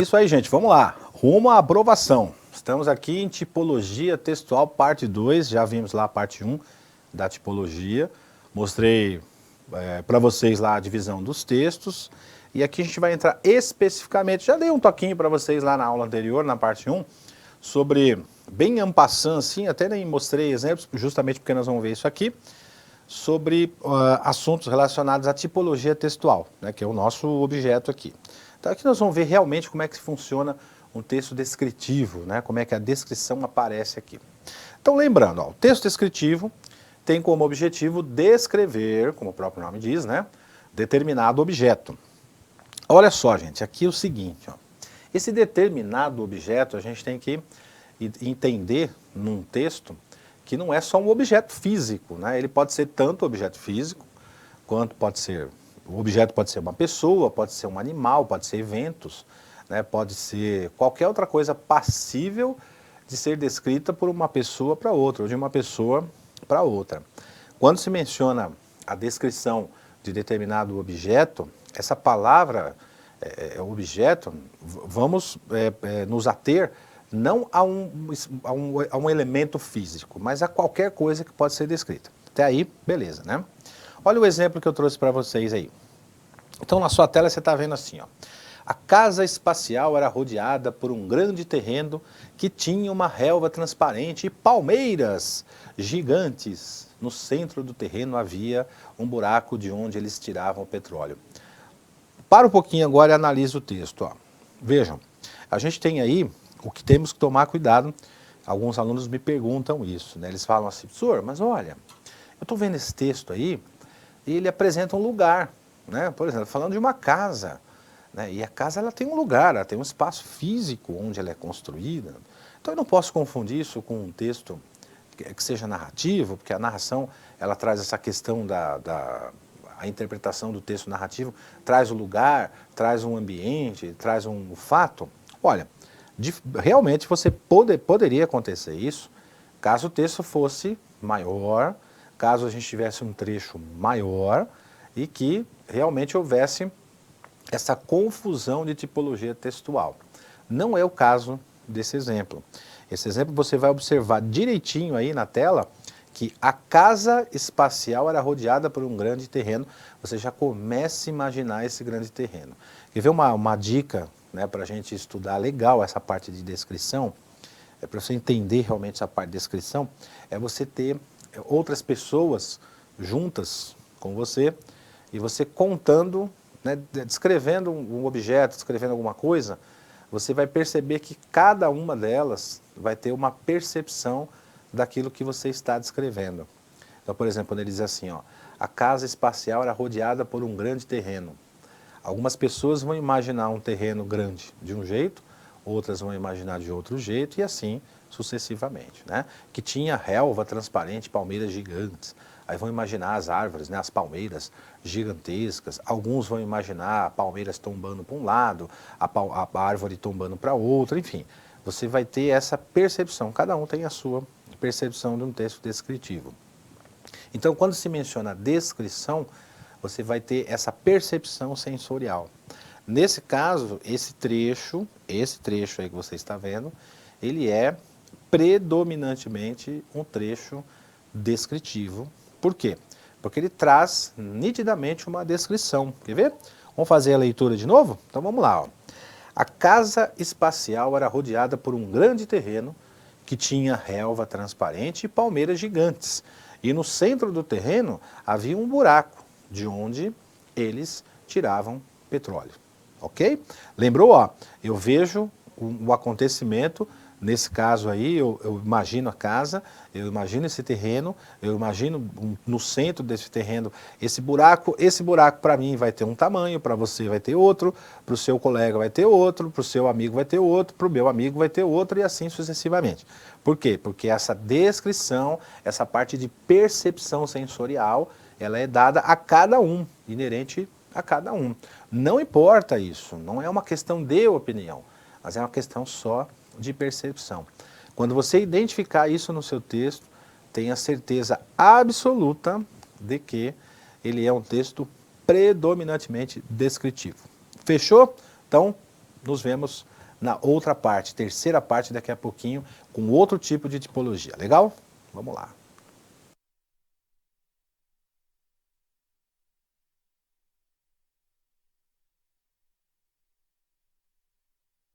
Isso aí, gente, vamos lá. Rumo à aprovação. Estamos aqui em tipologia textual, parte 2. Já vimos lá a parte 1 da tipologia. Mostrei para vocês lá a divisão dos textos. E aqui a gente vai entrar especificamente, já dei um toquinho para vocês lá na aula anterior, na parte 1, sobre, bem en passant, assim, até nem mostrei exemplos, justamente porque nós vamos ver isso aqui, sobre assuntos relacionados à tipologia textual, né, que é o nosso objeto aqui. Então aqui nós vamos ver realmente como é que funciona um texto descritivo, né, como é que a descrição aparece aqui. Então lembrando, ó, o texto descritivo tem como objetivo descrever, como o próprio nome diz, né, determinado objeto. Olha só, gente, aqui é o seguinte, ó, esse determinado objeto a gente tem que entender num texto que não é só um objeto físico, né? Ele pode ser tanto objeto físico, quanto pode ser, o objeto pode ser uma pessoa, pode ser um animal, pode ser eventos, né? Pode ser qualquer outra coisa passível de ser descrita por uma pessoa para outra, ou de uma pessoa para outra. Quando se menciona a descrição de determinado objeto, essa palavra objeto, vamos nos ater não a um elemento físico, mas a qualquer coisa que pode ser descrita. Até aí, beleza, né? Olha o exemplo que eu trouxe para vocês aí. Então, na sua tela você está vendo assim, ó. A casa espacial era rodeada por um grande terreno que tinha uma relva transparente e palmeiras gigantes. No centro do terreno havia um buraco de onde eles tiravam o petróleo. Para um pouquinho agora e analisa o texto. Ó. Vejam, a gente tem aí o que temos que tomar cuidado. Alguns alunos me perguntam isso, né? Eles falam assim, professor, mas olha, eu estou vendo esse texto aí e ele apresenta um lugar, né? Por exemplo, falando de uma casa, né? E a casa ela tem um lugar, ela tem um espaço físico onde ela é construída. Então eu não posso confundir isso com um texto que seja narrativo, porque a narração ela traz essa questão a interpretação do texto narrativo, traz o lugar, traz um ambiente, traz um fato. Olha, realmente você poderia acontecer isso caso o texto fosse maior, caso a gente tivesse um trecho maior e que realmente houvesse essa confusão de tipologia textual. Não é o caso desse exemplo. Esse exemplo você vai observar direitinho aí na tela que a casa espacial era rodeada por um grande terreno, você já começa a imaginar esse grande terreno. Quer ver uma dica, né, para a gente estudar legal essa parte de descrição, para você entender realmente essa parte de descrição, é você ter outras pessoas juntas com você e você contando, né, descrevendo um objeto, descrevendo alguma coisa, você vai perceber que cada uma delas vai ter uma percepção daquilo que você está descrevendo. Então, por exemplo, quando ele diz assim, ó, a casa espacial era rodeada por um grande terreno. Algumas pessoas vão imaginar um terreno grande de um jeito, outras vão imaginar de outro jeito e assim sucessivamente, né? Que tinha relva transparente, palmeiras gigantes. Aí vão imaginar as árvores, né, as palmeiras gigantescas. Alguns vão imaginar palmeiras tombando para um lado, a árvore tombando para outro, enfim. Você vai ter essa percepção, cada um tem a sua percepção de um texto descritivo. Então, quando se menciona descrição, você vai ter essa percepção sensorial. Nesse caso, esse trecho aí que você está vendo, ele é predominantemente um trecho descritivo. Por quê? Porque ele traz nitidamente uma descrição. Quer ver? Vamos fazer a leitura de novo? Então vamos lá. Ó. A casa espacial era rodeada por um grande terreno que tinha relva transparente e palmeiras gigantes. E no centro do terreno havia um buraco de onde eles tiravam petróleo. Ok? Lembrou? Ó, eu vejo o acontecimento, nesse caso aí, eu imagino a casa, eu imagino esse terreno, eu imagino no centro desse terreno esse buraco para mim vai ter um tamanho, para você vai ter outro, para o seu colega vai ter outro, para o seu amigo vai ter outro, para o meu amigo vai ter outro e assim sucessivamente. Por quê? Porque essa descrição, essa parte de percepção sensorial, ela é dada a cada um, inerente a cada um. Não importa isso, não é uma questão de opinião, mas é uma questão só de percepção. Quando você identificar isso no seu texto, tenha certeza absoluta de que ele é um texto predominantemente descritivo. Fechou? Então, nos vemos na outra parte, terceira parte daqui a pouquinho, com outro tipo de tipologia. Legal? Vamos lá.